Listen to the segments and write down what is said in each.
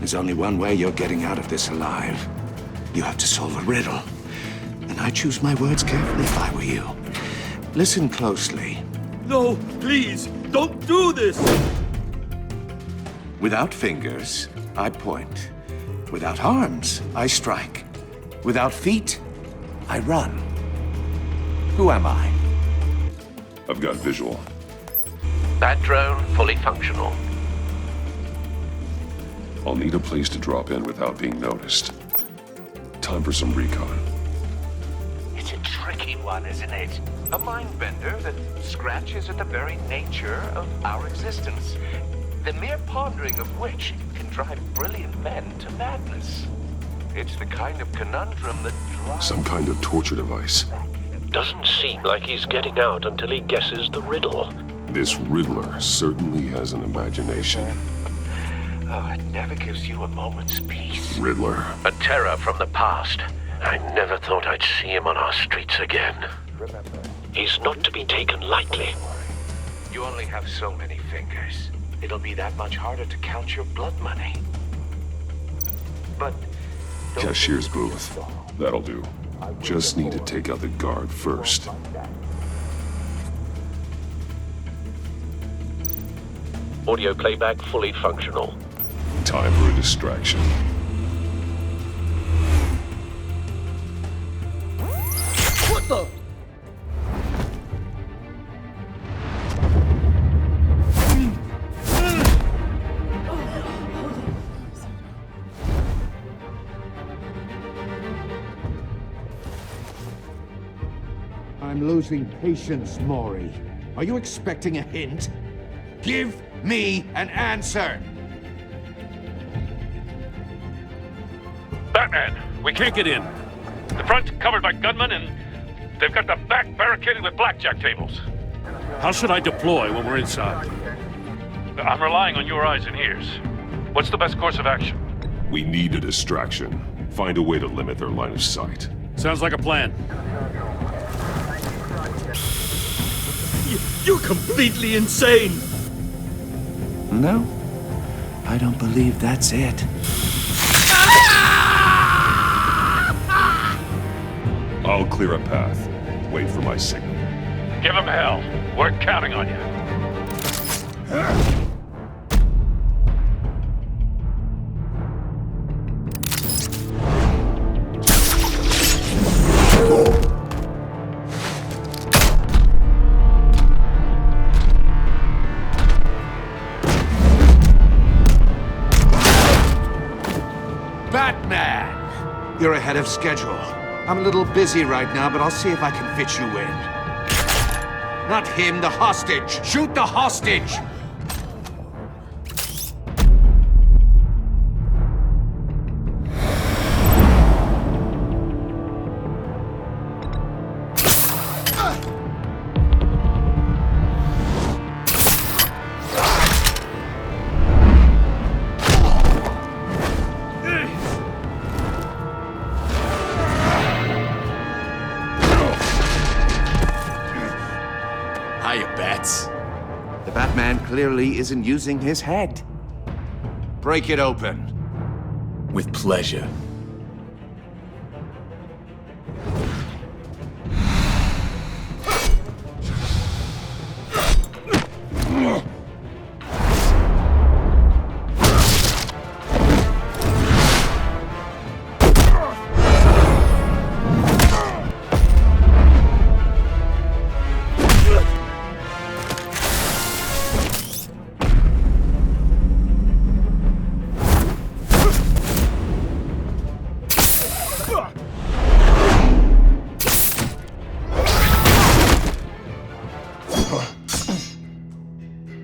There's only one way you're getting out of this alive. You have to solve a riddle. And I choose my words carefully if I were you. Listen closely. No, please, don't do this! Without fingers, I point. Without arms, I strike. Without feet, I run. Who am I? I've got visual. That drone fully functional. I'll need a place to drop in without being noticed. Time for some recon. It's a tricky one, isn't it? A mind bender that scratches at the very nature of our existence. The mere pondering of which can drive brilliant men to madness. It's the kind of conundrum that drives... Some kind of torture device. Doesn't seem like he's getting out until he guesses the riddle. This Riddler certainly has an imagination. Oh, it never gives you a moment's peace. Riddler. A terror from the past. I never thought I'd see him on our streets again. He's not to be taken lightly. You only have so many fingers. It'll be that much harder to count your blood money. But... Cashier's booth. That'll do. Just need to take out the guard first. Audio playback fully functional. Time for a distraction. What the? I'm losing patience, Maury. Are you expecting a hint? Give me an answer! Batman, we can't get in. The front's covered by gunmen, and they've got the back barricaded with blackjack tables. How should I deploy when we're inside? I'm relying on your eyes and ears. What's the best course of action? We need a distraction. Find a way to limit their line of sight. Sounds like a plan. You're completely insane! No, I don't believe that's it. I'll clear a path. Wait for my signal. Give them hell. We're counting on you. Batman! You're ahead of schedule. I'm a little busy right now, but I'll see if I can fit you in. Not him, the hostage! Shoot the hostage! Hiya, Bats. The Batman clearly isn't using his head. Break it open. With pleasure.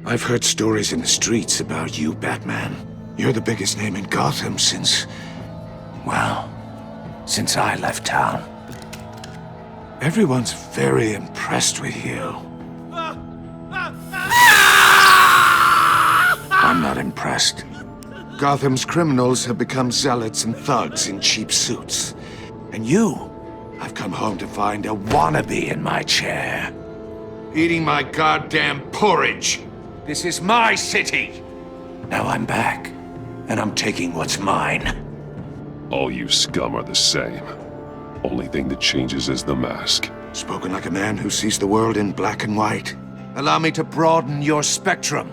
I've heard stories in the streets about you, Batman. You're the biggest name in Gotham since... well, since I left town. Everyone's very impressed with you. I'm not impressed. Gotham's criminals have become zealots and thugs in cheap suits. And you, I've come home to find a wannabe in my chair. Eating my goddamn porridge. This is my city. Now I'm back. and I'm taking what's mine. All you scum are the same. Only thing that changes is the mask. Spoken like a man who sees the world in black and white. Allow me to broaden your spectrum.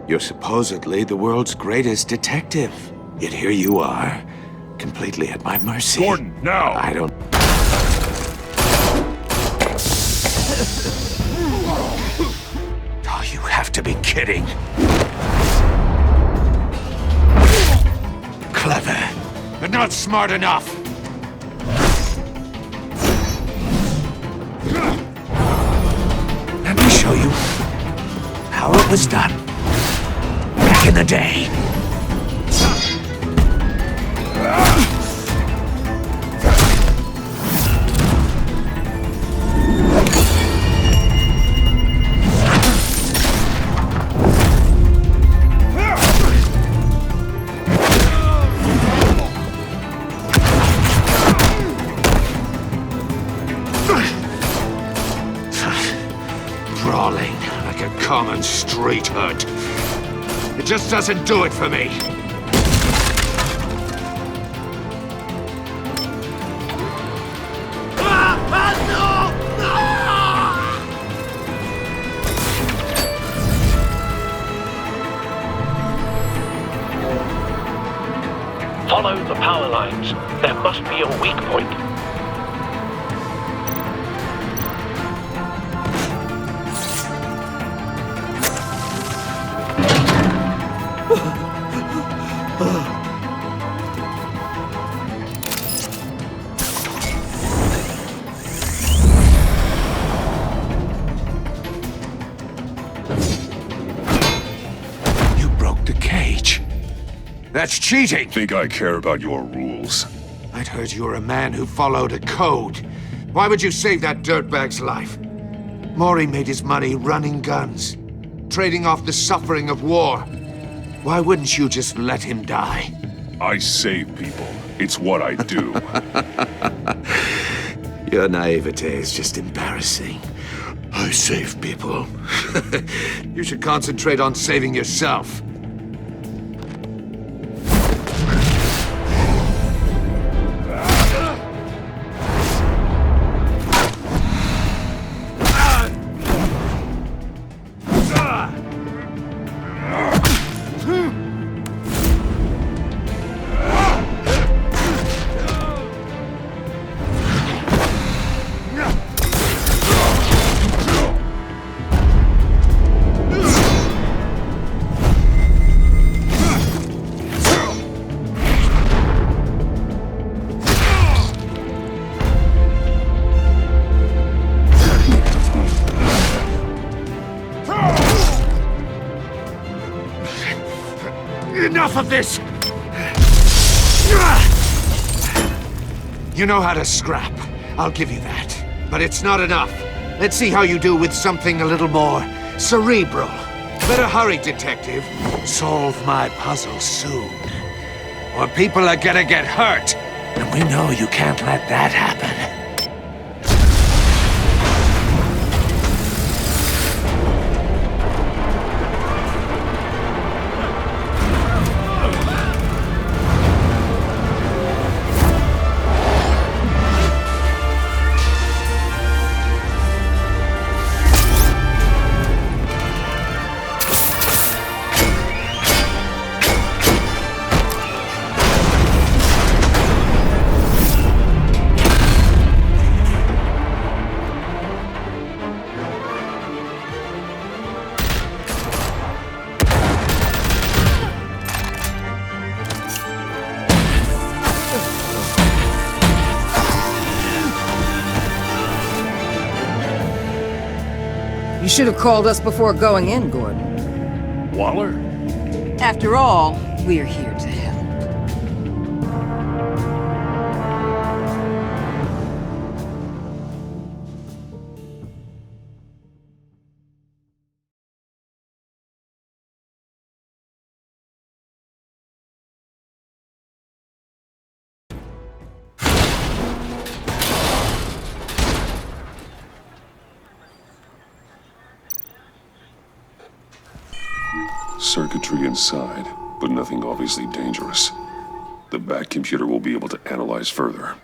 You're supposedly the world's greatest detective. Yet here you are, completely at my mercy. Gordon, now! I don't... Oh, you have to be kidding. Clever, but not smart enough. Let me show you how it was done back in the day. Brawling like a common street hood. It just doesn't do it for me. Follow the power lines. There must be a weak point. You broke the cage. That's cheating! Think I care about your rules? I'd heard you were a man who followed a code. Why would you save that dirtbag's life? Maury made his money running guns, trading off the suffering of war. Why wouldn't you just let him die? I save people. It's what I do. Your naivete is just embarrassing. I save people. You should concentrate on saving yourself. Enough of this! You know how to scrap. I'll give you that. But it's not enough. Let's see how you do with something a little more cerebral. Better hurry, detective. Solve my puzzle soon. Or people are gonna get hurt. And we know you can't let that happen. You should have called us before going in, Gordon. Waller? After all, we're here to help. Circuitry inside, but nothing obviously dangerous. The back computer will be able to analyze further.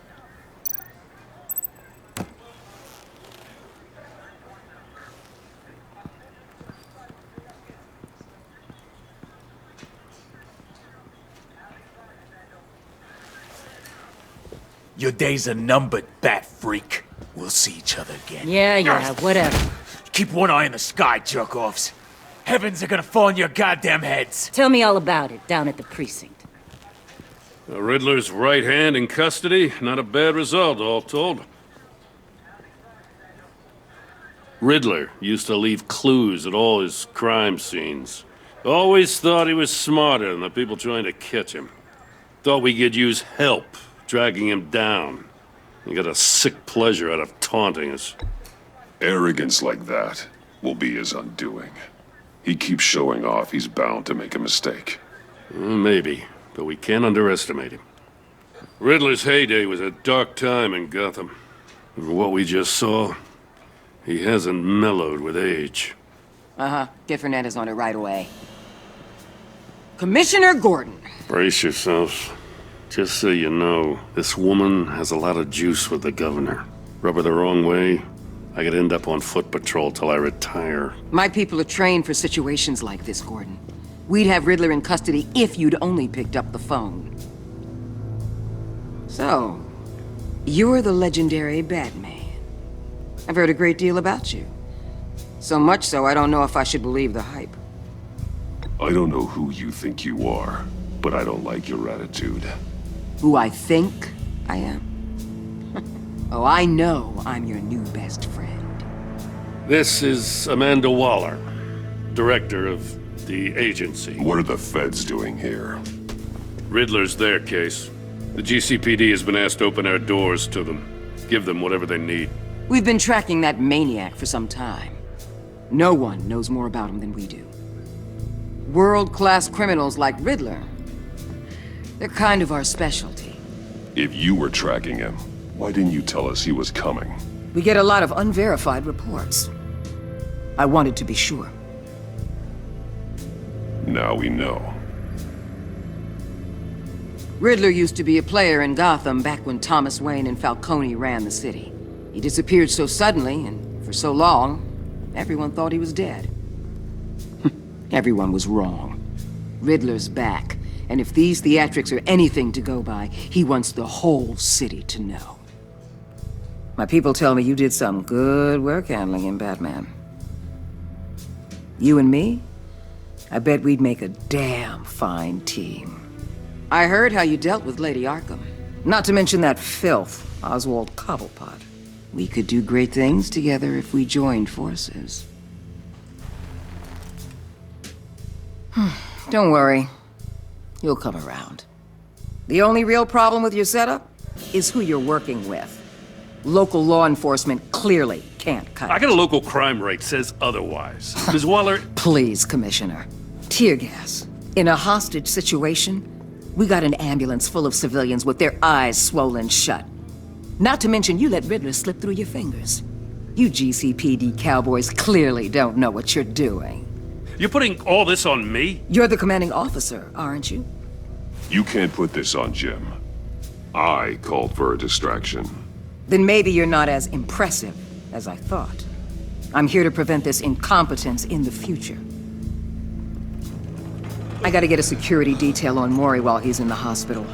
Your days are numbered, bat freak. We'll see each other again. Yeah, whatever. Keep one eye in the sky, jerk-offs. Heavens are gonna fall on your goddamn heads. Tell me all about it down at the precinct. The Riddler's right hand in custody. Not a bad result, all told. Riddler used to leave clues at all his crime scenes. Always thought he was smarter than the people trying to catch him. Thought we could use help dragging him down. He got a sick pleasure out of taunting us. Arrogance like that will be his undoing. He keeps showing off, he's bound to make a mistake. Maybe, but we can't underestimate him. Riddler's heyday was a dark time in Gotham. From what we just saw, he hasn't mellowed with age. Get Fernandez on it right away. Commissioner Gordon. Brace yourselves. Just so you know, this woman has a lot of juice with the governor. Rub her the wrong way, I could end up on foot patrol till I retire. My people are trained for situations like this, Gordon. We'd have Riddler in custody if you'd only picked up the phone. So, you're the legendary Batman. I've heard a great deal about you. So much so, I don't know if I should believe the hype. I don't know who you think you are, but I don't like your attitude. Who I think I am? Oh, I know I'm your new best friend. This is Amanda Waller, director of the agency. What are the feds doing here? Riddler's their case. The GCPD has been asked to open our doors to them. Give them whatever they need. We've been tracking that maniac for some time. No one knows more about him than we do. World-class criminals like Riddler, they're kind of our specialty. If you were tracking him, why didn't you tell us he was coming? We get a lot of unverified reports. I wanted to be sure. Now we know. Riddler used to be a player in Gotham back when Thomas Wayne and Falcone ran the city. He disappeared so suddenly and for so long, everyone thought he was dead. Everyone was wrong. Riddler's back, and if these theatrics are anything to go by, he wants the whole city to know. My people tell me you did some good work handling him, Batman. You and me? I bet we'd make a damn fine team. I heard how you dealt with Lady Arkham. Not to mention that filth, Oswald Cobblepot. We could do great things together if we joined forces. Don't worry. You'll come around. The only real problem with your setup is who you're working with. Local law enforcement clearly can't cut I it. got a local crime rate says otherwise. Ms. Waller, Please, Commissioner. Tear gas. In a hostage situation, we got an ambulance full of civilians with their eyes swollen shut. Not to mention you let Riddler slip through your fingers. You GCPD cowboys clearly don't know what you're doing. you're putting all this on me? You're the commanding officer, aren't you? You can't put this on Jim. I called for a distraction. Then maybe you're not as impressive as I thought. I'm here to prevent this incompetence in the future. I gotta get a security detail on Mori while he's in the hospital.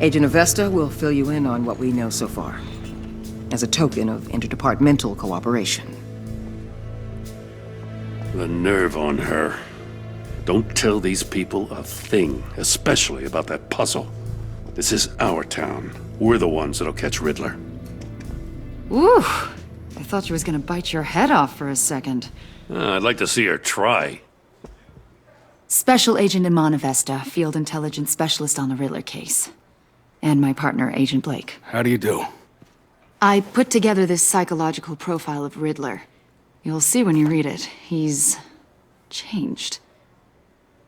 Agent Avesta will fill you in on what we know so far, as a token of interdepartmental cooperation. The nerve on her. Don't tell these people a thing, especially about that puzzle. This is our town. We're the ones that'll catch Riddler. Ooh, I thought you was gonna bite your head off for a second. I'd like to see her try. Special Agent Iman Avesta, Field Intelligence Specialist on the Riddler case. And my partner, Agent Blake. How do you do? I put together this psychological profile of Riddler. You'll see when you read it. He's changed.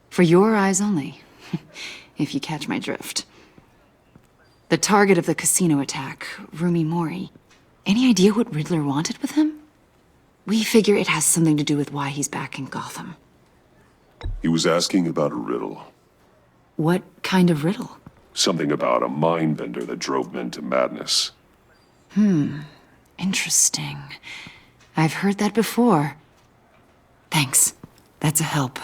For your eyes only, if you catch my drift. The target of the casino attack, Rumi Mori. Any idea what Riddler wanted with him? We figure it has something to do with why he's back in Gotham. He was asking about a riddle. What kind of riddle? Something about a mindbender that drove men to madness. Interesting. I've heard that before. Thanks. That's a help.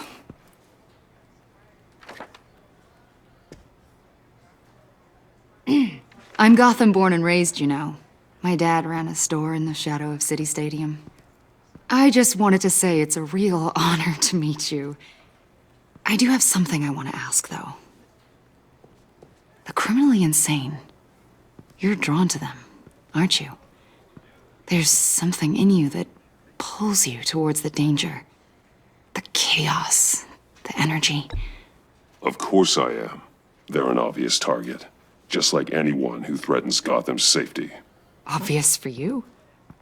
I'm Gotham born and raised, you know. My dad ran a store in the shadow of City Stadium. I just wanted to say it's a real honor to meet you. I do have something I want to ask, though. The criminally insane. You're drawn to them, aren't you? There's something in you that pulls you towards the danger. The chaos, the energy. Of course I am. They're an obvious target. Just like anyone who threatens Gotham's safety. Obvious for you.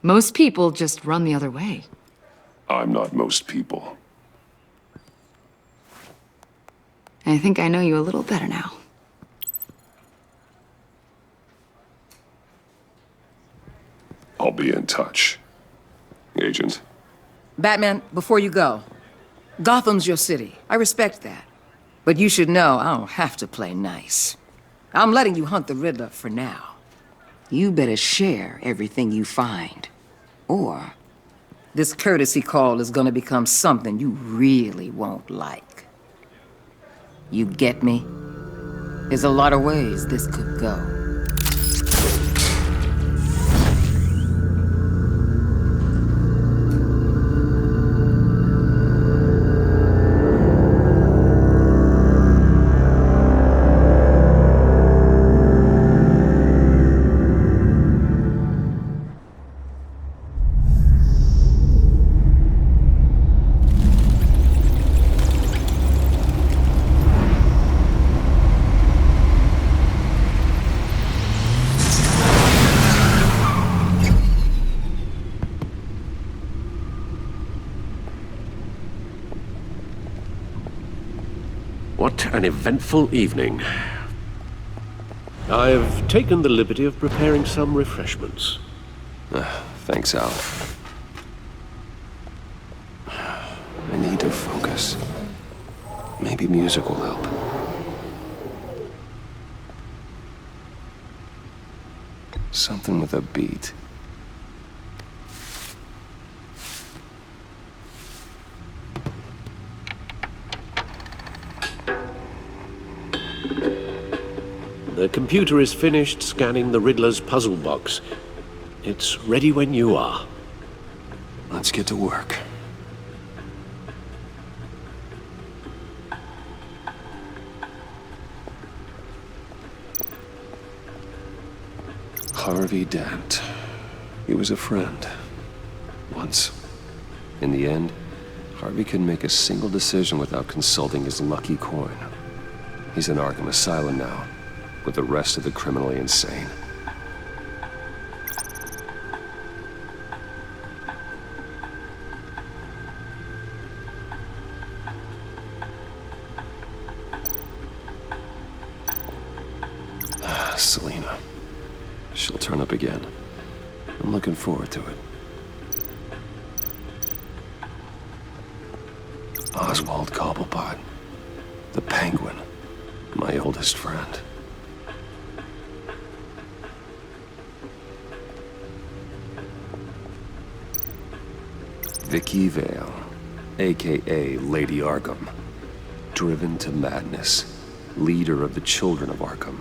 Most people just run the other way. I'm not most people. I think I know you a little better now. I'll be in touch. Agent. Batman, before you go, Gotham's your city. I respect that. But you should know I don't have to play nice. I'm letting you hunt the Riddler for now. You better share everything you find. Or this courtesy call is gonna become something you really won't like. You get me? There's a lot of ways this could go. What an eventful evening. I've taken the liberty of preparing some refreshments. Thanks, Al. I need to focus. Maybe music will help. Something with a beat. The computer is finished scanning the Riddler's puzzle box. It's ready when you are. Let's get to work. Harvey Dent. He was a friend. Once. In the end, Harvey couldn't make a single decision without consulting his lucky coin. He's in Arkham Asylum now, with the rest of the criminally insane. Selina. She'll turn up again. I'm looking forward to it. Oswald Cobblepot. The Penguin. My oldest friend. Vicky Vale, a.k.a. Lady Arkham. Driven to madness. Leader of the Children of Arkham.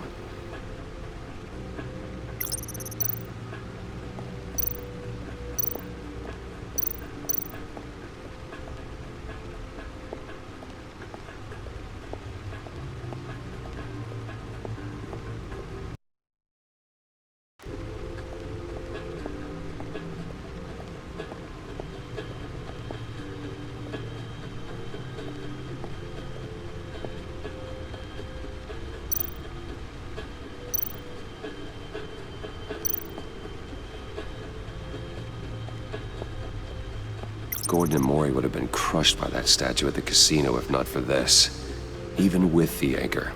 Gordon and Mori would have been crushed by that statue at the casino if not for this. Even with the anchor,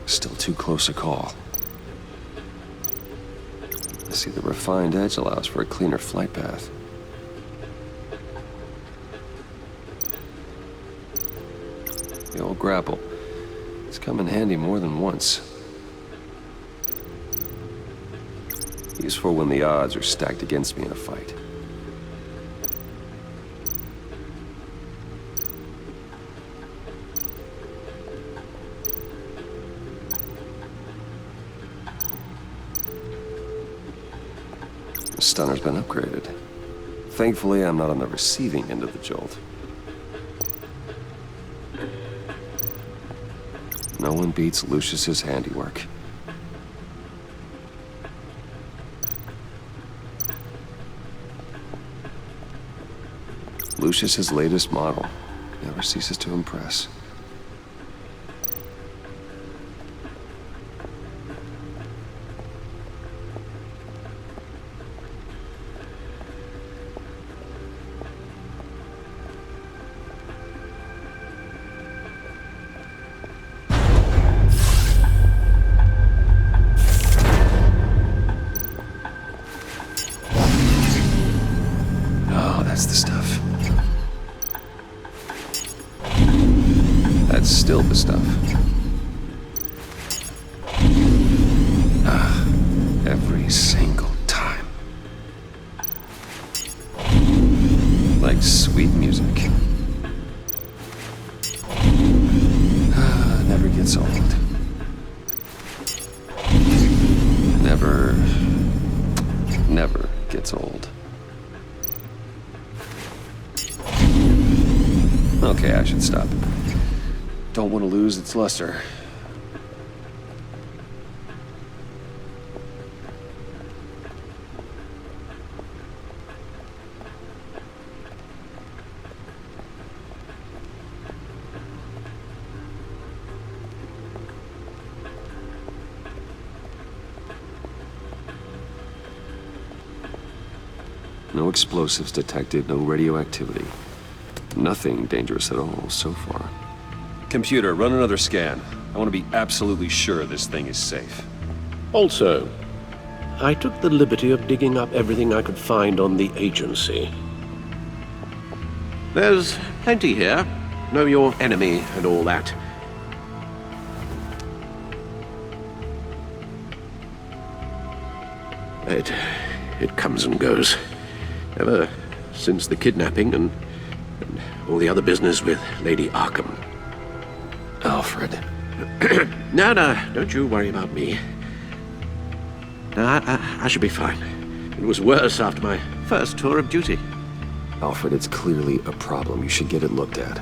still too close a call. I see the refined edge allows for a cleaner flight path. The old grapple. It's come in handy more than once. Useful when the odds are stacked against me in a fight. The stunner's been upgraded. Thankfully, I'm not on the receiving end of the jolt. No one beats Lucius's handiwork. Lucius's latest model never ceases to impress. That's the stuff. That's still the stuff. Every single time. Like sweet music. Never gets old. Never gets old. Okay, I should stop. Don't want to lose its luster. No explosives detected, no radioactivity. Nothing dangerous at all so far. Computer, run another scan. I want to be absolutely sure this thing is safe. Also, I took the liberty of digging up everything I could find on the agency. There's plenty here. Know your enemy and all that. It comes and goes. Ever since the kidnapping and all the other business with Lady Arkham. Alfred. No, don't you worry about me. No, I should be fine. It was worse after my first tour of duty. Alfred, it's clearly a problem. You should get it looked at.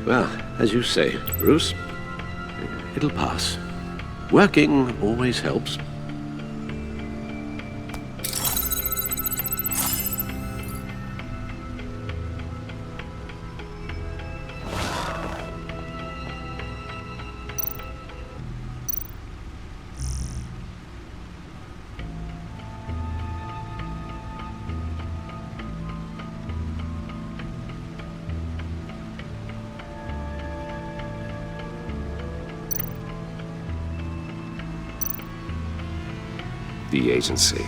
Well, as you say, Bruce, it'll pass. Working always helps. The agency.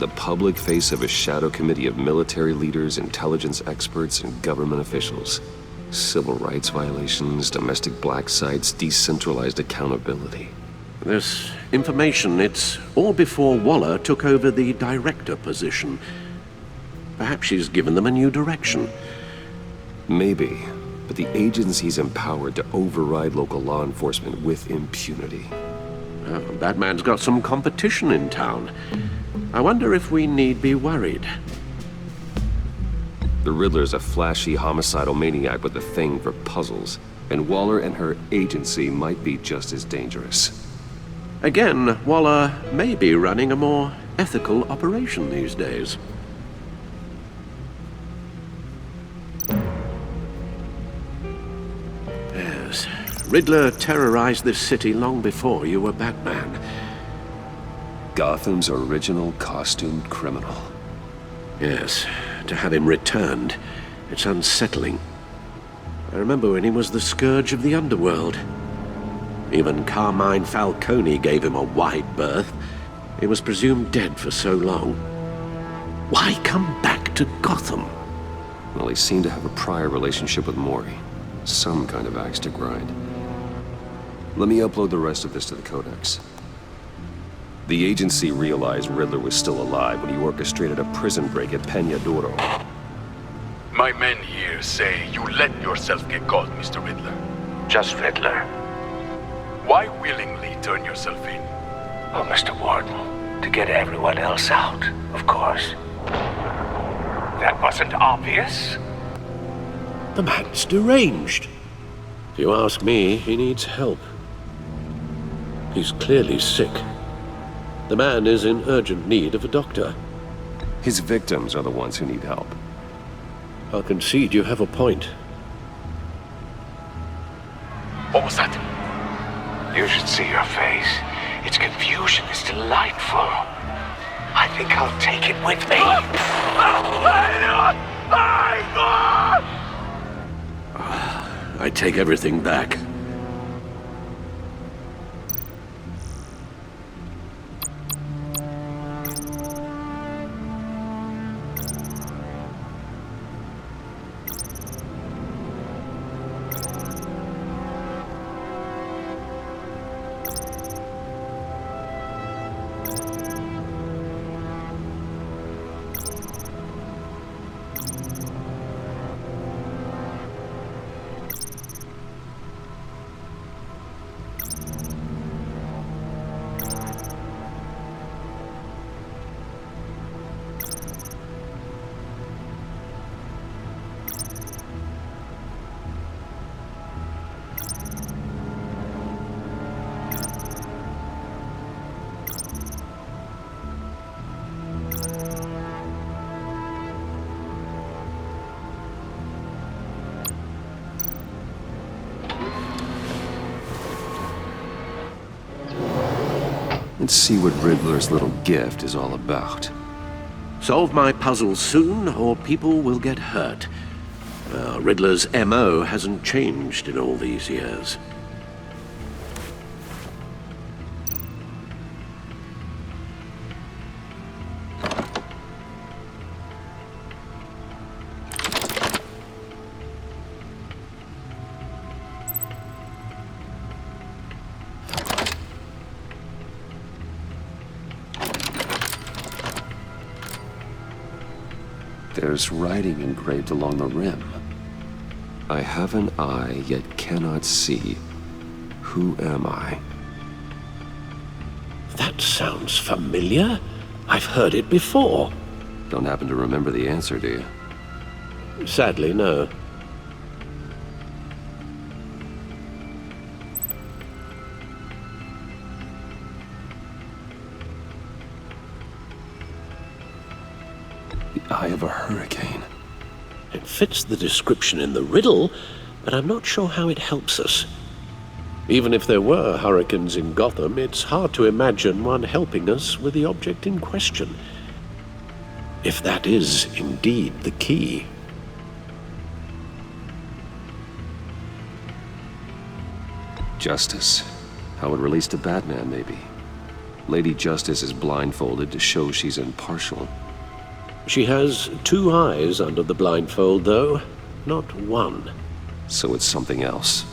The public face of a shadow committee of military leaders, intelligence experts, and government officials. Civil rights violations, domestic black sites, decentralized accountability. This information, it's all before Waller took over the director position. Perhaps she's given them a new direction. Maybe, but the agency's empowered to override local law enforcement with impunity. Batman's got some competition in town. I wonder if we need be worried. The Riddler's a flashy, homicidal maniac with a thing for puzzles, and Waller and her agency might be just as dangerous. Again, Waller may be running a more ethical operation these days. Yes, Riddler terrorized this city long before you were Batman. Gotham's original costumed criminal. Yes, to have him returned, it's unsettling. I remember when he was the scourge of the underworld. Even Carmine Falcone gave him a wide berth. He was presumed dead for so long. Why come back to Gotham? Well, he seemed to have a prior relationship with Mori. Some kind of axe to grind. Let me upload the rest of this to the Codex. The agency realized Riddler was still alive when he orchestrated a prison break at Peña Duro. My men here say you let yourself get caught, Mr. Riddler. Just Riddler. Why willingly turn yourself in? Oh, Mr. Warden, to get everyone else out, of course. That wasn't obvious? The man's deranged. If you ask me, he needs help. He's clearly sick. The man is in urgent need of a doctor. His victims are the ones who need help. I'll concede you have a point. What was that? You should see your face. Its confusion is delightful. I think I'll take it with me. I take everything back. Let's see what Riddler's little gift is all about. Solve my puzzle soon, or people will get hurt. Riddler's MO hasn't changed in all these years. There's writing engraved along the rim. I have an eye, yet cannot see. Who am I? That sounds familiar. I've heard it before. Don't happen to remember the answer, do you? Sadly, no. The eye of a hurricane. It fits the description in the riddle, but I'm not sure how it helps us. Even if there were hurricanes in Gotham, it's hard to imagine one helping us with the object in question. If that is indeed the key. Justice. How it relates to Batman, maybe. Lady Justice is blindfolded to show she's impartial. She has two eyes under the blindfold, though, not one. So it's something else.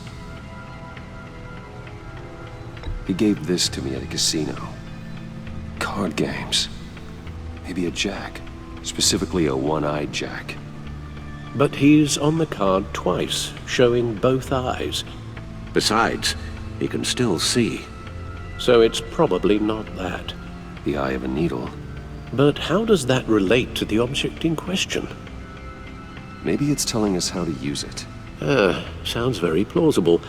He gave this to me at a casino. Card games. Maybe a jack. Specifically a one-eyed jack. But he's on the card twice, showing both eyes. Besides, he can still see. So it's probably not that. The eye of a needle. But how does that relate to the object in question? Maybe it's telling us how to use it. Sounds very plausible.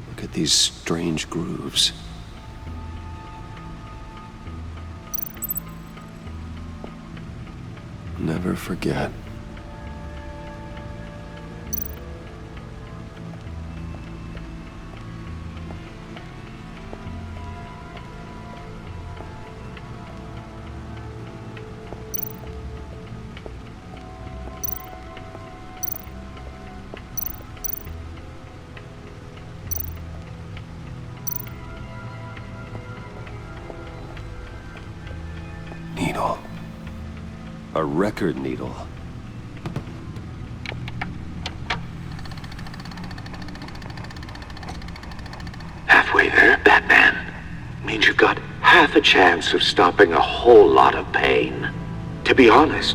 Look at these strange grooves. Never forget. Needle. A record needle. means you've got half a chance of stopping a whole lot of pain. To be honest,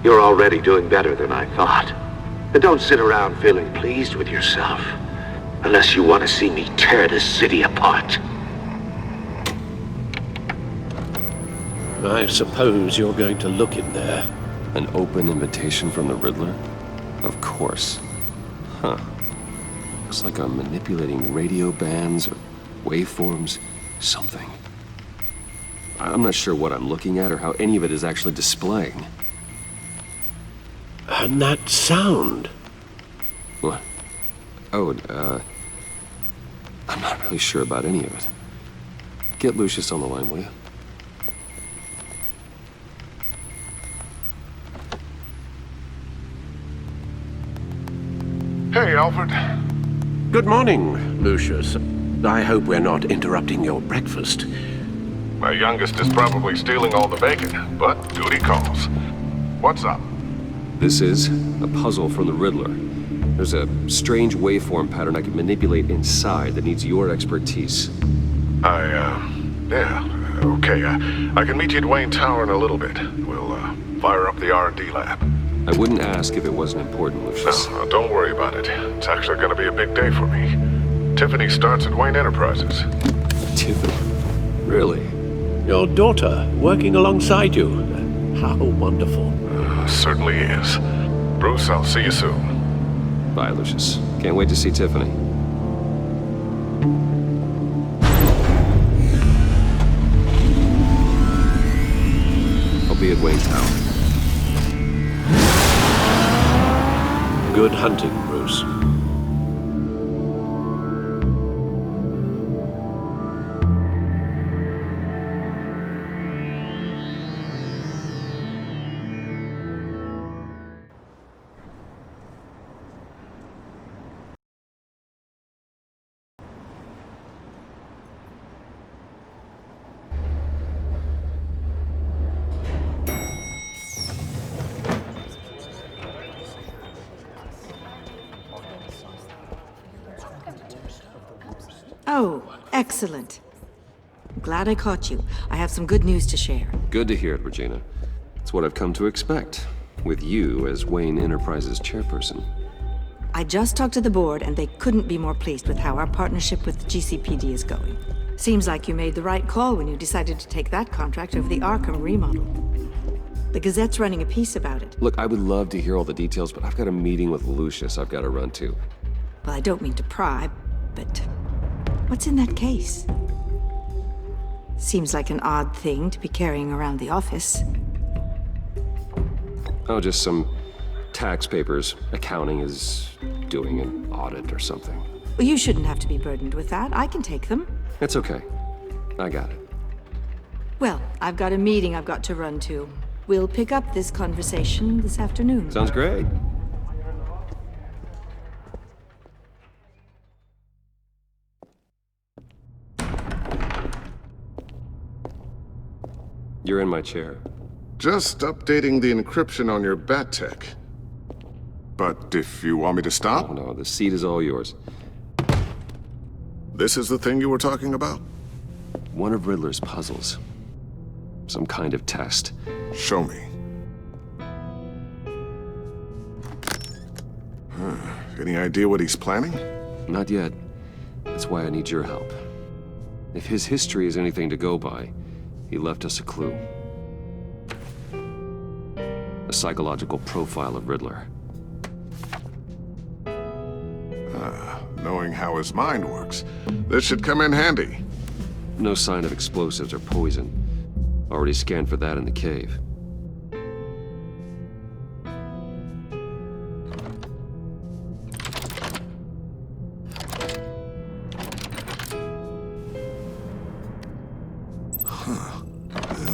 you're already doing better than I thought. But don't sit around feeling pleased with yourself, unless you want to see me tear this city apart. I suppose you're going to look in there. An open invitation from the Riddler? Of course. Huh. Looks like I'm manipulating radio bands or waveforms, something. I'm not sure what I'm looking at or how any of it is actually displaying. And that sound. What? Oh, I'm not really sure about any of it. Get Lucius on the line, will you? Hey, Alfred. Good morning, Lucius. I hope we're not interrupting your breakfast. My youngest is probably stealing all the bacon, but duty calls. What's up? This is a puzzle from the Riddler. There's a strange waveform pattern I can manipulate inside that needs your expertise. Yeah, okay. I can meet you at Wayne Tower in a little bit. We'll, fire up the R&D lab. I wouldn't ask if it wasn't important, Lucius. No, don't worry about it. It's actually gonna be a big day for me. Tiffany starts at Wayne Enterprises. Tiffany? Really? Your daughter, working alongside you. How wonderful. Certainly is. Bruce, I'll see you soon. Bye, Lucius. Can't wait to see Tiffany. I'll be at Wayne Tower. Good hunting, Bruce. Oh, excellent. I'm glad I caught you. I have some good news to share. Good to hear it, Regina. It's what I've come to expect, with you as Wayne Enterprises chairperson. I just talked to the board, and they couldn't be more pleased with how our partnership with GCPD is going. Seems like you made the right call when you decided to take that contract over the Arkham remodel. The Gazette's running a piece about it. Look, I would love to hear all the details, but I've got a meeting with Lucius I've got to run to. Well, I don't mean to pry, but what's in that case? Seems like an odd thing to be carrying around the office. Oh, just some tax papers. Accounting is doing an audit or something. Well, you shouldn't have to be burdened with that. I can take them. It's okay. I got it. Well, I've got a meeting I've got to run to. We'll pick up this conversation this afternoon. Sounds great. You're in my chair. Just updating the encryption on your bat tech. But if you want me to stop? Oh, no, the seat is all yours. This is the thing you were talking about? One of Riddler's puzzles. Some kind of test. Show me. Any idea what he's planning? Not yet. That's why I need your help. If his history is anything to go by, he left us a clue. A psychological profile of Riddler. Knowing how his mind works, this should come in handy. No sign of explosives or poison. Already scanned for that in the cave.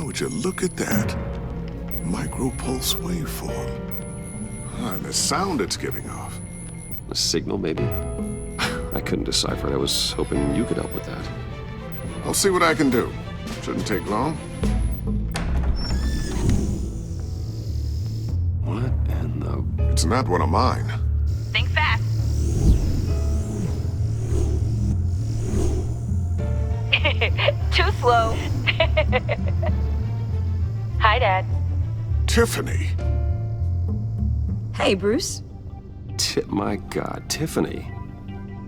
Would you look at that? Micropulse waveform. And the sound it's giving off. A signal, maybe? I couldn't decipher it. I was hoping you could help with that. I'll see what I can do. Shouldn't take long. What in the... It's not one of mine. Think fast. Too flow. Hi, Dad. Tiffany. Hey, Bruce. My God, Tiffany.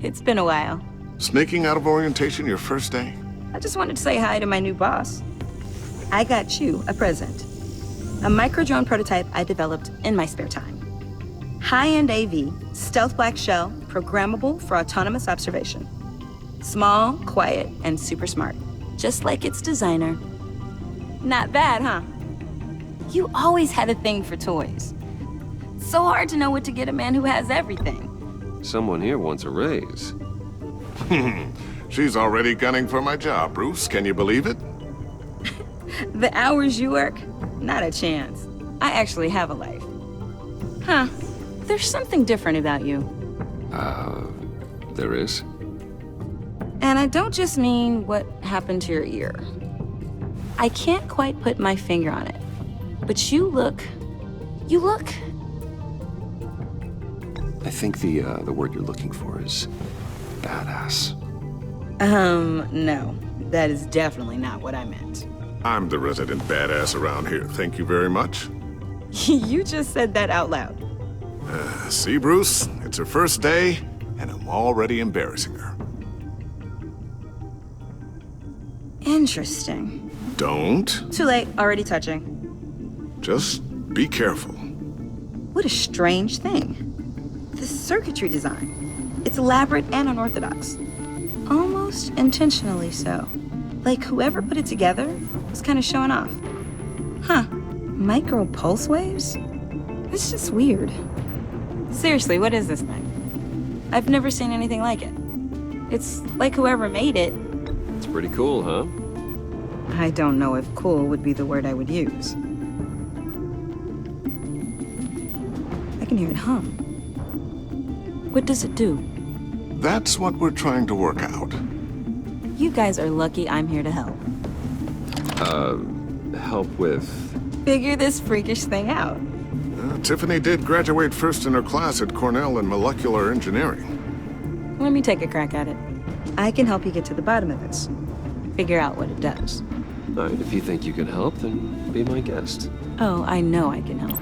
It's been a while. Sneaking out of orientation your first day? I just wanted to say hi to my new boss. I got you a present. A micro-drone prototype I developed in my spare time. High-end AV, stealth black shell, programmable for autonomous observation. Small, quiet, and super smart. Just like its designer. Not bad, huh? You always had a thing for toys. So hard to know what to get a man who has everything. Someone here wants a raise. She's already gunning for my job, Bruce. Can you believe it? The hours you work? Not a chance. I actually have a life. Huh. There's something different about you. There is? And I don't just mean what happened to your ear. I can't quite put my finger on it. But you look... I think the word you're looking for is badass. No. That is definitely not what I meant. I'm the resident badass around here. Thank you very much. You just said that out loud. See, Bruce? It's her first day, and I'm already embarrassing her. Interesting. Don't. Too late. Already touching. Just be careful. What a strange thing. The circuitry design. It's elaborate and unorthodox. Almost intentionally so. Like whoever put it together was kind of showing off. Huh. Micro pulse waves? It's just weird. Seriously, what is this thing? I've never seen anything like it. It's like whoever made it. It's pretty cool, huh? I don't know if cool would be the word I would use. I can hear it hum. What does it do? That's what we're trying to work out. You guys are lucky I'm here to help. Help with... Figure this freakish thing out. Tiffany did graduate first in her class at Cornell in molecular engineering. Let me take a crack at it. I can help you get to the bottom of this. Figure out what it does. All right, if you think you can help, then be my guest. Oh, I know I can help.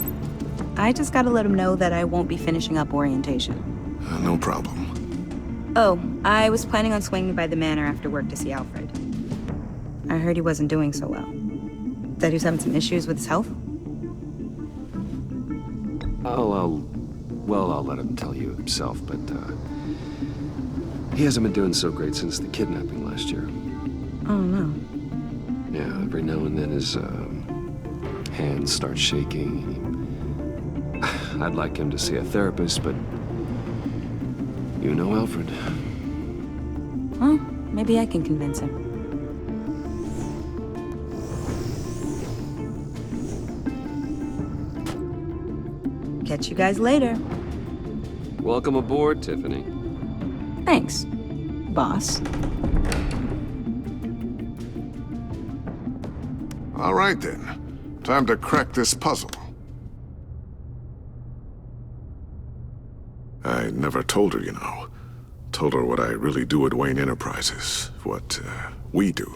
I just gotta let him know that I won't be finishing up orientation. No problem. Oh, I was planning on swinging by the manor after work to see Alfred. I heard he wasn't doing so well. That he was having some issues with his health? I'll let him tell you himself, but, he hasn't been doing so great since the kidnapping last year. Oh, no. Yeah, every now and then his, hands start shaking. I'd like him to see a therapist, but you know Alfred. Well, maybe I can convince him. Catch you guys later. Welcome aboard, Tiffany. Thanks, boss. All right, then. Time to crack this puzzle. I never told her, you know. Told her what I really do at Wayne Enterprises. What, we do.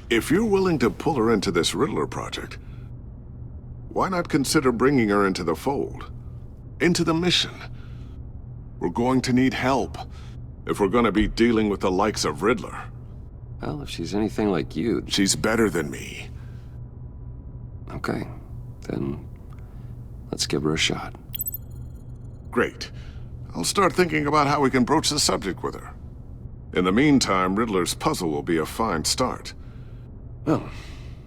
If you're willing to pull her into this Riddler project, why not consider bringing her into the fold? Into the mission? We're going to need help if we're going to be dealing with the likes of Riddler. Well, if she's anything like you... She's better than me. Okay, then let's give her a shot. Great. I'll start thinking about how we can broach the subject with her. In the meantime, Riddler's puzzle will be a fine start. Well,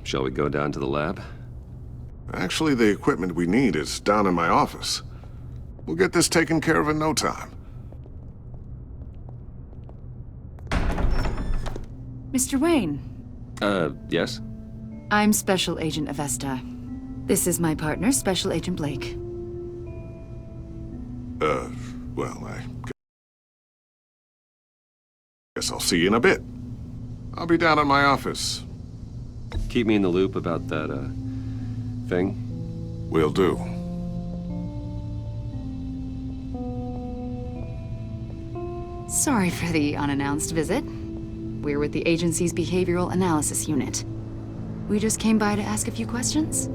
shall we go down to the lab? Actually, the equipment we need is down in my office. We'll get this taken care of in no time. Mr. Wayne. Yes? I'm Special Agent Avesta. This is my partner, Special Agent Blake. Well, I guess I'll see you in a bit. I'll be down in my office. Keep me in the loop about that, thing? Will do. Sorry for the unannounced visit. We're with the agency's Behavioral Analysis Unit. We just came by to ask a few questions.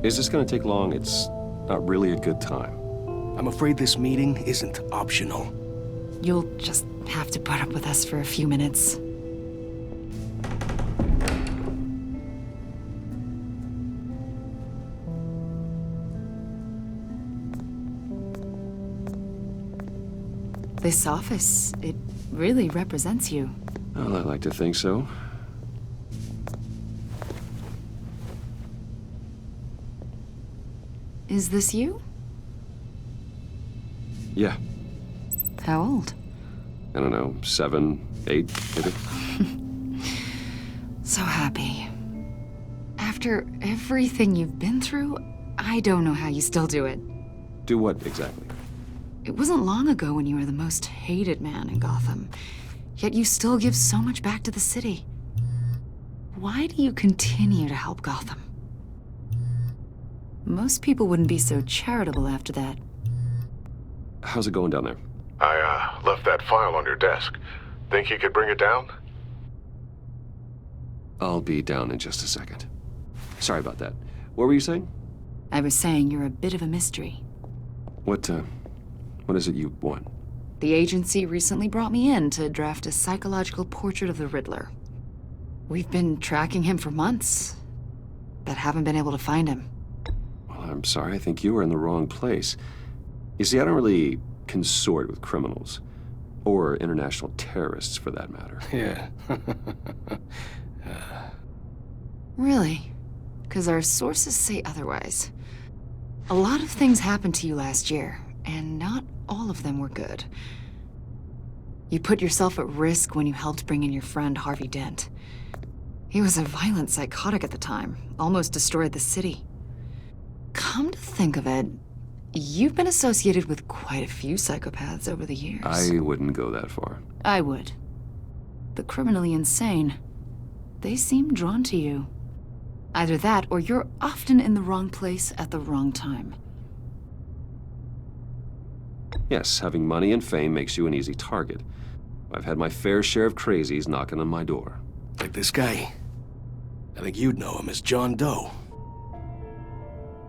Is this gonna take long? It's not really a good time. I'm afraid this meeting isn't optional. You'll just have to put up with us for a few minutes. This office, it really represents you. Well, I like to think so. Is this you? Yeah, How old? I don't know, 7, 8, maybe? So happy. After everything you've been through, I don't know how you still do it. Do what exactly? It wasn't long ago when you were the most hated man in Gotham, yet you still give so much back to the city. Why do you continue to help Gotham? Most people wouldn't be so charitable after that. How's it going down there? I left that file on your desk. Think you could bring it down? I'll be down in just a second. Sorry about that. What were you saying? I was saying you're a bit of a mystery. What is it you want? The agency recently brought me in to draft a psychological portrait of the Riddler. We've been tracking him for months, but haven't been able to find him. Well, I'm sorry. I think you were in the wrong place. You see, I don't really consort with criminals. Or international terrorists, for that matter. Yeah. Really? Because our sources say otherwise. A lot of things happened to you last year, and not all of them were good. You put yourself at risk when you helped bring in your friend Harvey Dent. He was a violent psychotic at the time, almost destroyed the city. Come to think of it, you've been associated with quite a few psychopaths over the years. I wouldn't go that far. I would. The criminally insane, they seem drawn to you. Either that, or you're often in the wrong place at the wrong time. Yes, having money and fame makes you an easy target. I've had my fair share of crazies knocking on my door. Like this guy. I think you'd know him as John Doe.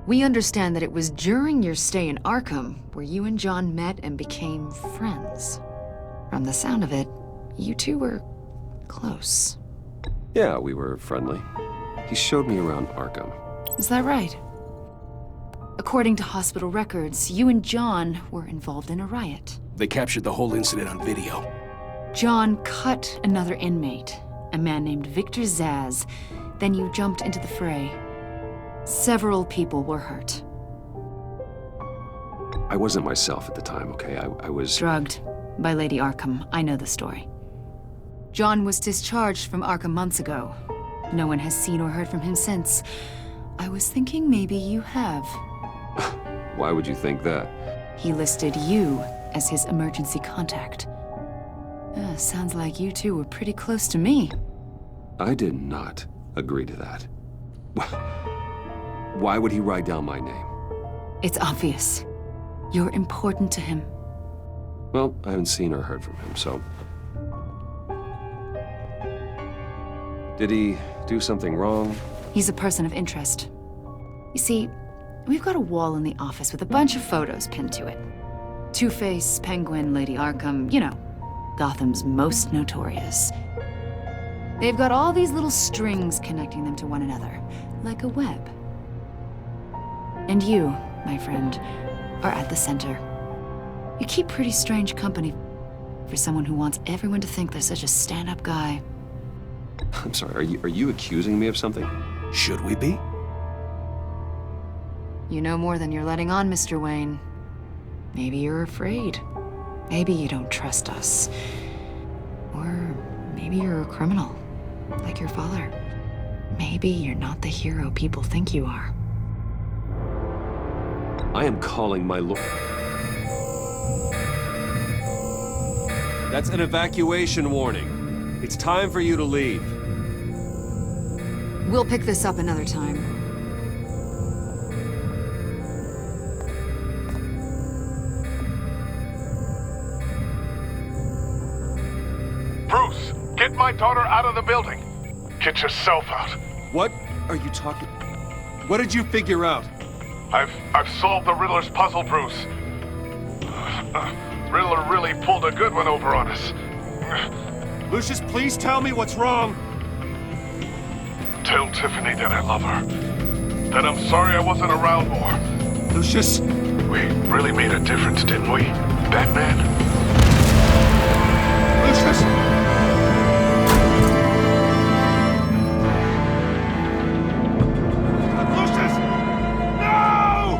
We understand that it was during your stay in Arkham where you and John met and became friends. From the sound of it, you two were close. Yeah, we were friendly. He showed me around Arkham. Is that right? According to hospital records, you and John were involved in a riot. They captured the whole incident on video. John cut another inmate, a man named Victor Zsasz. Then you jumped into the fray. Several people were hurt. I wasn't myself at the time, okay? I was... Drugged by Lady Arkham. I know the story. John was discharged from Arkham months ago. No one has seen or heard from him since. I was thinking maybe you have. Why would you think that? He listed you as his emergency contact. Sounds like you two were pretty close to me. I did not agree to that. Why would he write down my name? It's obvious. You're important to him. Well, I haven't seen or heard from him, so... Did he do something wrong? He's a person of interest. You see, we've got a wall in the office with a bunch of photos pinned to it. Two-Face, Penguin, Lady Arkham, you know, Gotham's most notorious. They've got all these little strings connecting them to one another, like a web. And you, my friend, are at the center. You keep pretty strange company for someone who wants everyone to think they're such a stand-up guy. I'm sorry, are you accusing me of something? Should we be? You know more than you're letting on, Mr. Wayne. Maybe you're afraid. Maybe you don't trust us. Or maybe you're a criminal, like your father. Maybe you're not the hero people think you are. I am calling my lord. That's an evacuation warning. It's time for you to leave. We'll pick this up another time. my daughter out of the building. Get yourself out. What are you talking? What did you figure out? I've solved the Riddler's puzzle, Bruce. Riddler really pulled a good one over on us. Lucius, please tell me what's wrong. Tell Tiffany that I love her. That I'm sorry I wasn't around more. Lucius! We really made a difference, didn't we, Batman? Lucius! Lucius! No!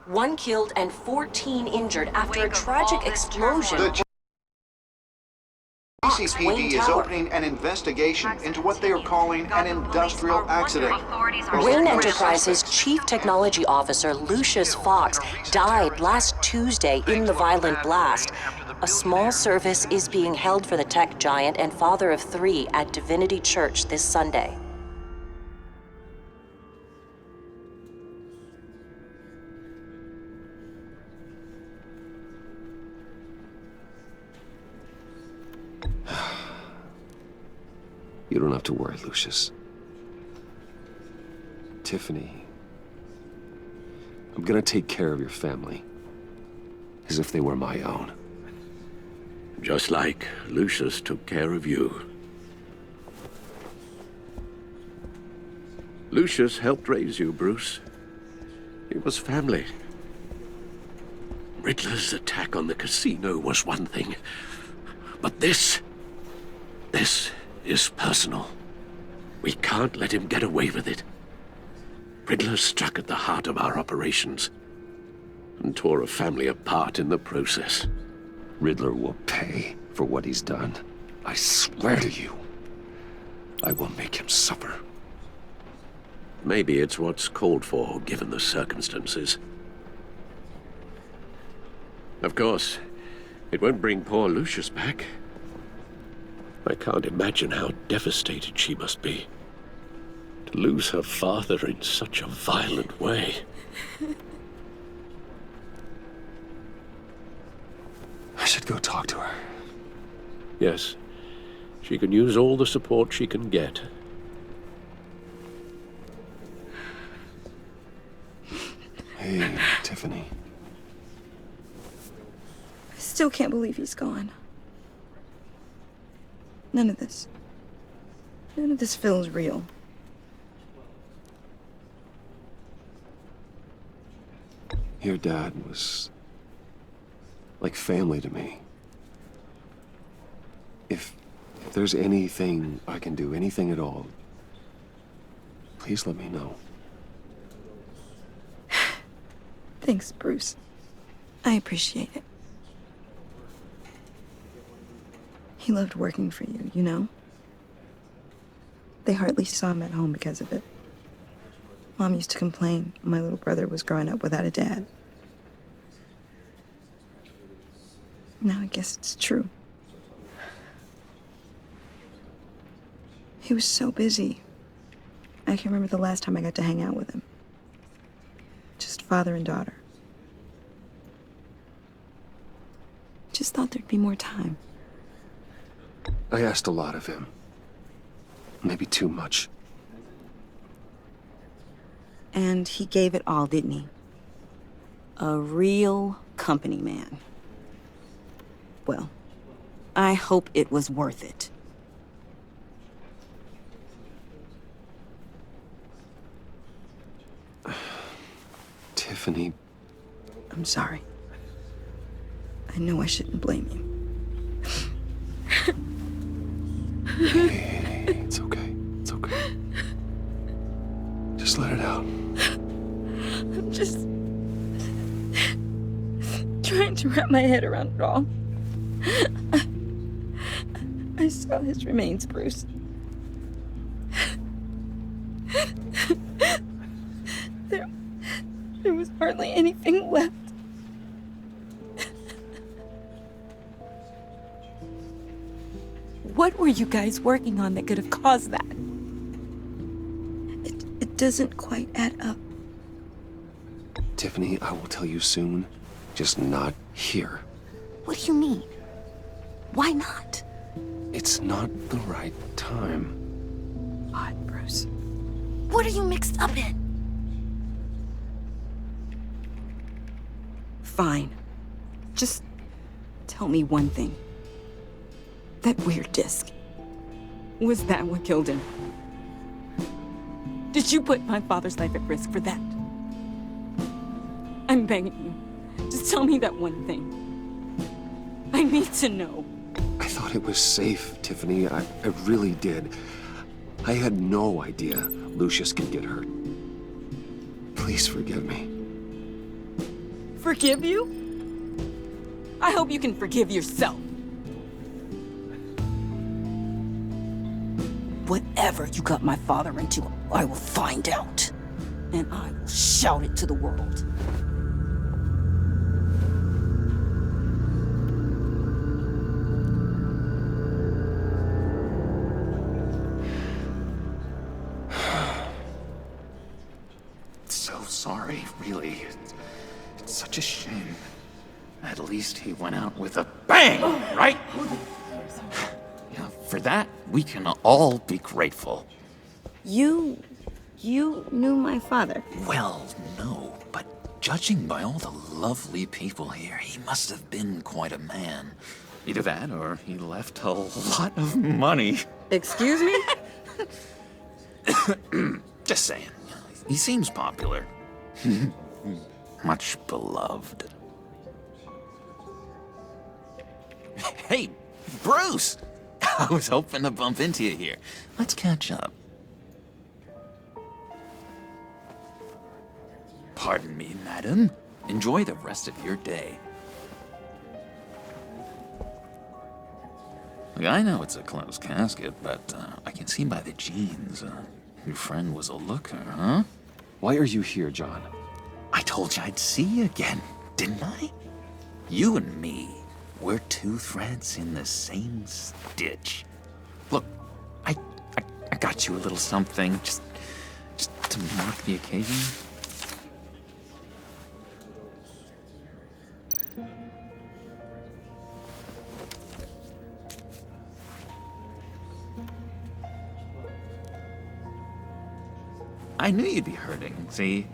1 killed and 14 injured after a tragic explosion. The GCPD is opening an investigation into what they are calling an industrial accident. Wayne Enterprises' Chief Technology Officer Lucius Fox died last Tuesday in the violent blast. A small service is being held for the tech giant and father of 3 at Divinity Church this Sunday. You don't have to worry, Lucius. Tiffany, I'm gonna take care of your family as if they were my own. Just like Lucius took care of you. Lucius helped raise you, Bruce. It was family. Riddler's attack on the casino was one thing, but this is personal. We can't let him get away with it. Riddler struck at the heart of our operations and tore a family apart in the process. Riddler will pay for what he's done. I swear to you, I will make him suffer. Maybe it's what's called for, given the circumstances. Of course, it won't bring poor Lucius back. I can't imagine how devastated she must be to lose her father in such a violent way. I should go talk to her. Yes, she can use all the support she can get. Hey, Tiffany. I still can't believe he's gone. None of this feels real. Your dad was like family to me. If there's anything I can do, anything at all, please let me know. Thanks, Bruce. I appreciate it. He loved working for you, you know? They hardly saw him at home because of it. Mom used to complain my little brother was growing up without a dad. Now I guess it's true. He was so busy. I can remember the last time I got to hang out with him. Just father and daughter. Just thought there'd be more time. I asked a lot of him. Maybe too much. And he gave it all, didn't he? A real company man. Well, I hope it was worth it. Tiffany. I'm sorry. I know I shouldn't blame you. Hey, it's okay. It's okay. Just let it out. I'm just trying to wrap my head around it all. I saw his remains, Bruce. There was hardly anything left. What were you guys working on that could have caused that? It doesn't quite add up. Tiffany, I will tell you soon. Just not here. What do you mean? Why not? It's not the right time. What, Bruce? What are you mixed up in? Fine. Just tell me one thing. That weird disc. Was that what killed him? Did you put my father's life at risk for that? I'm begging you. Just tell me that one thing. I need to know. I thought it was safe, Tiffany. I really did. I had no idea Lucius could get hurt. Please forgive me. Forgive you? I hope you can forgive yourself. Whatever you got my father into, I will find out. And I will shout it to the world. So sorry, really. It's such a shame. At least he went out with a bang, right? Yeah, for that, we can all be grateful. You knew my father? Well, no, but judging by all the lovely people here, he must have been quite a man. Either that, or he left a lot of money. Excuse me? Just saying. He seems popular. Much beloved. Hey, Bruce! I was hoping to bump into you here. Let's catch up. Pardon me, madam. Enjoy the rest of your day. Look, I know it's a closed casket, but I can see by the jeans, your friend was a looker, huh? Why are you here, John? I told you I'd see you again, didn't I? You and me, we're two threads in the same stitch. Look, I got you a little something, just to mark the occasion. I knew you'd be hurting, see?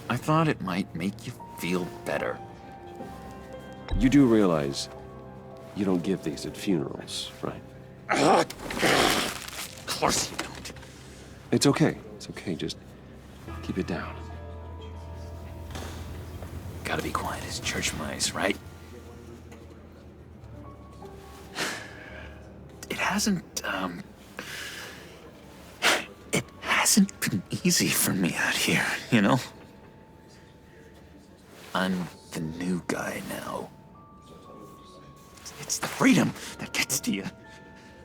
I thought it might make you feel better. You do realize you don't give these at funerals, right? Of course you don't. It's okay. It's okay. Just keep it down. Gotta be quiet as church mice, right? It hasn't been easy for me out here, you know? I'm the new guy now. It's the freedom that gets to you.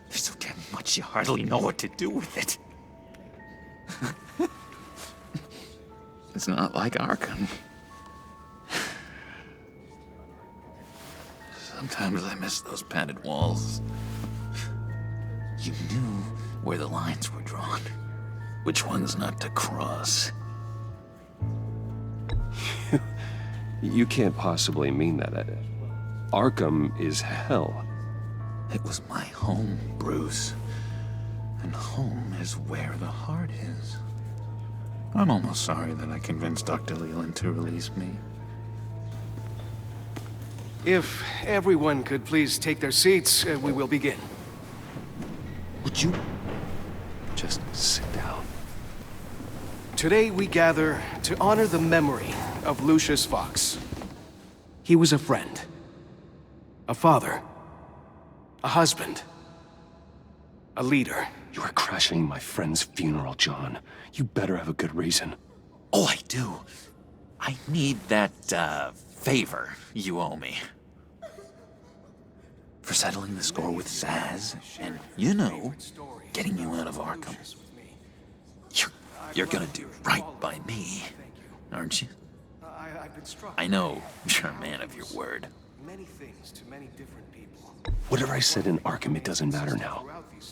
There's so damn much you hardly know what to do with it. It's not like Arkham. Sometimes I miss those padded walls. You knew where the lines were drawn. Which ones not to cross. You can't possibly mean that. Arkham is hell. It was my home, Bruce. And home is where the heart is. I'm almost sorry that I convinced Dr. Leland to release me. If everyone could please take their seats, we will begin. Would you just sit down? Today we gather to honor the memory of Lucius Fox. He was a friend, a father, a husband, a leader. You are crashing my friend's funeral, John. You better have a good reason. Oh, I do. I need that, favor you owe me. For settling the score with Zsasz, and, you know, getting you out of Arkham. You're gonna do right by me, aren't you? I know you're a man of your word. Many things to many different people. Whatever I said in Arkham, it doesn't matter now.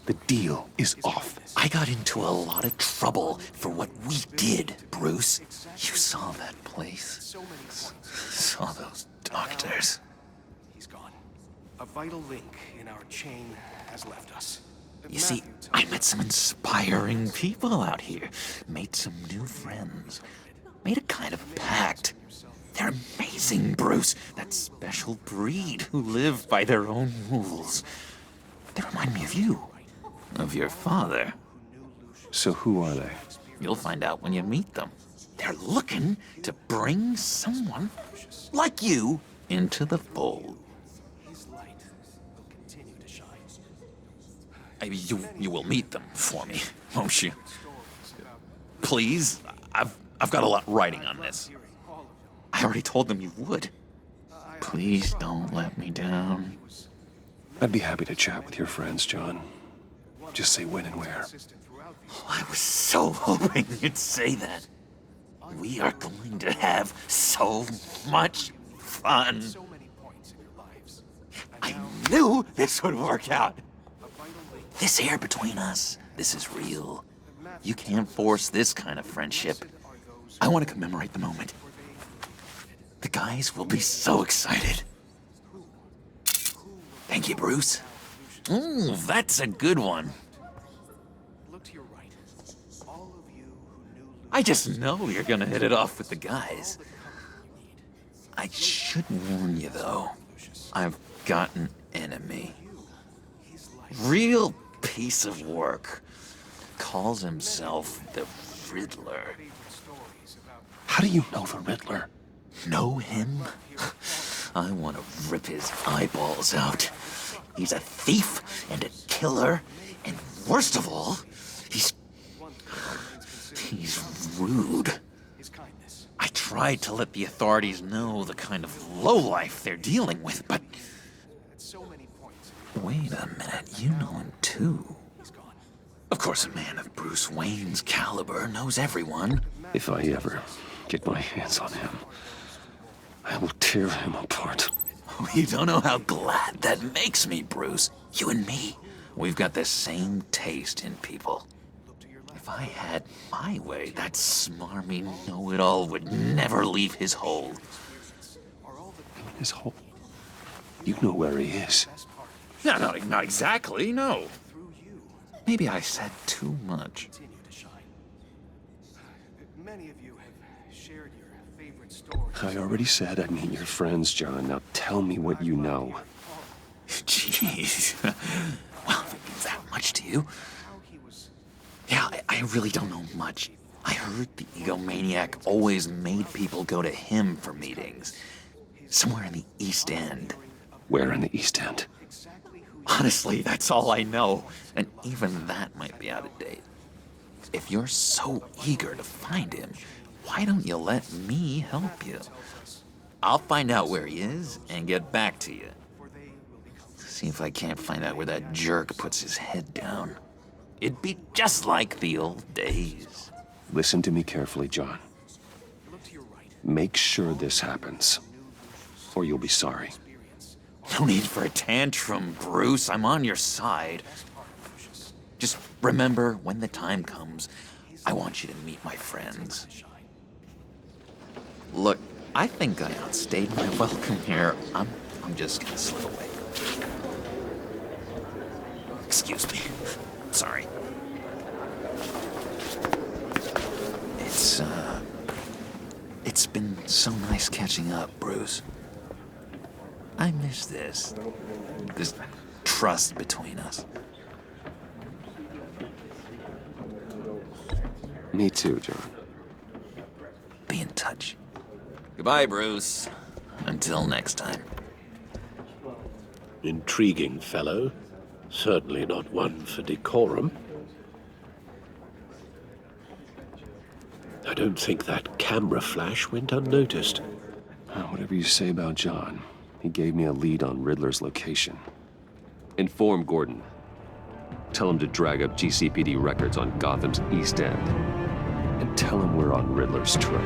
The deal is off. I got into a lot of trouble for what we did, Bruce. You saw that place. Saw those doctors. He's gone. A vital link in our chain has left us. You see, I met some inspiring people out here. Made some new friends. Made a kind of pact. They're amazing, Bruce. That special breed who live by their own rules. They remind me of you. Of your father. So who are they? You'll find out when you meet them. They're looking to bring someone like you into the fold. You will meet them for me, won't you? Please, I've got a lot writing on this. I already told them you would. Please don't let me down. I'd be happy to chat with your friends, John. Just say when and where. Oh, I was so hoping you'd say that. We are going to have so much fun. I knew this would work out. This air between us, this is real. You can't force this kind of friendship. I want to commemorate the moment. The guys will be so excited. Thank you, Bruce. Ooh, that's a good one. I just know you're gonna hit it off with the guys. I should warn you, though. I've got an enemy. Real piece of work. Calls himself the Riddler. How do you know the Riddler? Know him? I want to rip his eyeballs out. He's a thief and a killer, and worst of all, he's rude. I tried to let the authorities know the kind of lowlife they're dealing with, but... Wait a minute, you know him too. Of course, a man of Bruce Wayne's caliber knows everyone. If I ever get my hands on him, I will tear him apart. Oh, you don't know how glad that makes me, Bruce. You and me, we've got the same taste in people. If I had my way, that smarmy know-it-all would never leave his hole. His hole? You know where he is. No, not exactly, no. Maybe I said too much. Many of you have shared your favorite stories. I already said I'd meet your friends, John. Now tell me what you know. Jeez. Well, if it means that much to you. Yeah, I really don't know much. I heard the egomaniac always made people go to him for meetings. Somewhere in the East End. Where in the East End? Honestly, that's all I know. And even that might be out of date. If you're so eager to find him, why don't you let me help you? I'll find out where he is and get back to you. See if I can't find out where that jerk puts his head down. It'd be just like the old days. Listen to me carefully, John. Make sure this happens, or you'll be sorry. No need for a tantrum, Bruce. I'm on your side. Just remember, when the time comes, I want you to meet my friends. Look, I think I outstayed my welcome here. I'm just gonna slip away. Excuse me. Sorry. It's been so nice catching up, Bruce. I miss this trust between us. Me too, John. Be in touch. Goodbye, Bruce. Until next time. Intriguing fellow. Certainly not one for decorum. I don't think that camera flash went unnoticed. Whatever you say about John, he gave me a lead on Riddler's location. Inform Gordon. Tell him to drag up GCPD records on Gotham's East End. And tell him we're on Riddler's trail.